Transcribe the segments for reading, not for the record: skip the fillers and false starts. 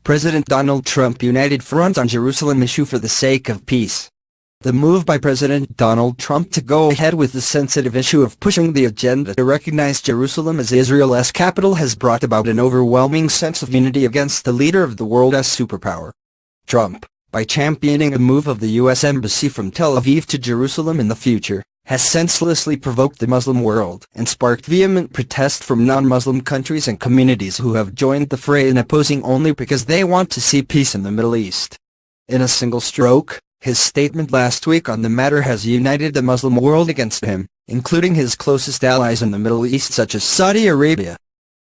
President Donald Trump united front on Jerusalem issue for the sake of peace. The move by President Donald Trump to go ahead with the sensitive issue of pushing the agenda to recognize Jerusalem as Israel's capital has brought about an overwhelming sense of unity against the leader of the world's superpower. Trump, by championing a move of the U.S. Embassy from Tel Aviv to Jerusalem in the future, has senselessly provoked the Muslim world and sparked vehement protest from non-Muslim countries and communities who have joined the fray in opposing only because they want to see peace in the Middle East. In a single stroke, his statement last week on the matter has united the Muslim world against him, including his closest allies in the Middle East such as Saudi Arabia.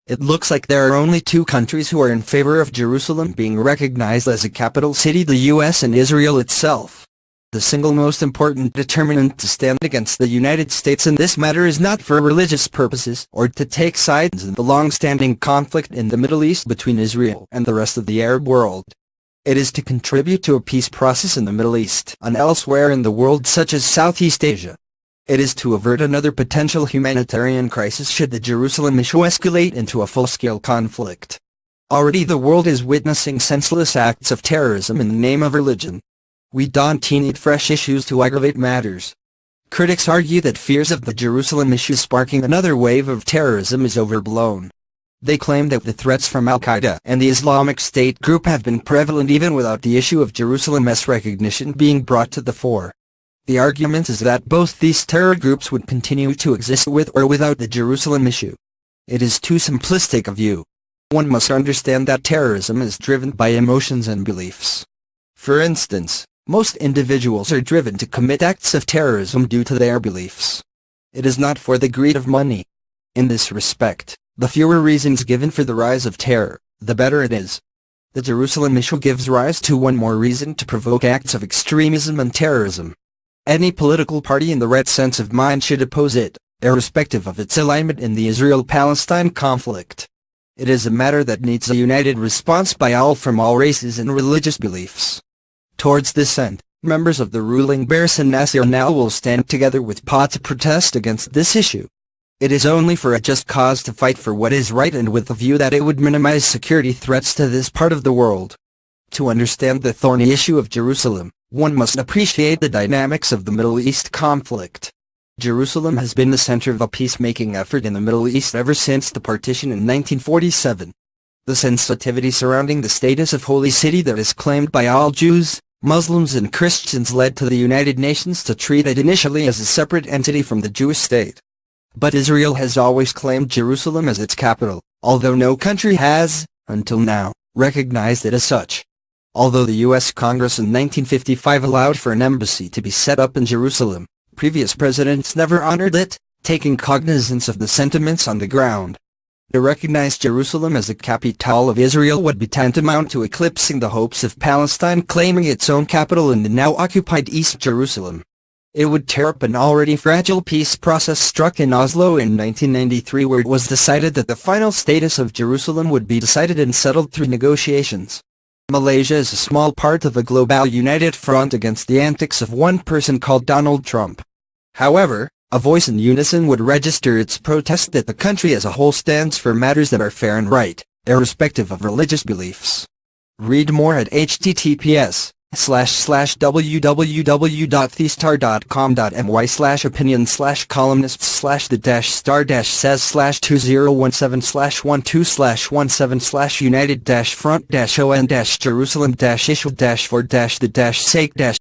It looks like there are only two countries who are in favor of Jerusalem being recognized as a capital city: the U.S. and Israel itself. The single most important determinant to stand against the United States in this matter is not for religious purposes or to take sides in the long-standing conflict in the Middle East between Israel and the rest of the Arab world. It is to contribute to a peace process in the Middle East and elsewhere in the world such as Southeast Asia. It is to avert another potential humanitarian crisis should the Jerusalem issue escalate into a full-scale conflict. Already the world is witnessing senseless acts of terrorism in the name of religion. We don't need fresh issues to aggravate matters. Critics argue that fears of the Jerusalem issue sparking another wave of terrorism is overblown. They claim that the threats from Al-Qaeda and the Islamic State group have been prevalent even without the issue of Jerusalem's recognition being brought to the fore. The argument is that both these terror groups would continue to exist with or without the Jerusalem issue. It is too simplistic a view. One must understand that terrorism is driven by emotions and beliefs. For instance, most individuals are driven to commit acts of terrorism due to their beliefs. It is not for the greed of money. In this respect, the fewer reasons given for the rise of terror, the better it is. The Jerusalem issue gives rise to one more reason to provoke acts of extremism and terrorism. Any political party in the right sense of mind should oppose it, irrespective of its alignment in the Israel-Palestine conflict. It is a matter that needs a united response by all from all races and religious beliefs. Towards this end, members of the ruling Beis Nasir now will stand together with PA to protest against this issue. It is only for a just cause to fight for what is right and with the view that it would minimize security threats to this part of the world. To understand the thorny issue of Jerusalem, one must appreciate the dynamics of the Middle East conflict. Jerusalem has been the center of a peacemaking effort in the Middle East ever since the partition in 1947. The sensitivity surrounding the status of holy city that is claimed by all Jews, Muslims and Christians led to the United Nations to treat it initially as a separate entity from the Jewish state. But Israel has always claimed Jerusalem as its capital, although no country has, until now, recognized it as such. Although the U.S. Congress in 1955 allowed for an embassy to be set up in Jerusalem, previous presidents never honored it, taking cognizance of the sentiments on the ground. To recognize Jerusalem as the capital of Israel would be tantamount to eclipsing the hopes of Palestine claiming its own capital in the now-occupied East Jerusalem. It would tear up an already fragile peace process struck in Oslo in 1993, where it was decided that the final status of Jerusalem would be decided and settled through negotiations. Malaysia is a small part of a global united front against the antics of one person called Donald Trump. However, a voice in unison would register its protest that the country as a whole stands for matters that are fair and right, irrespective of religious beliefs. Read more at https://www.thestar.com.my/opinion/columnists/the-star-says/2017/12/17/united-front-on-Jerusalem-issue-for-the-sake-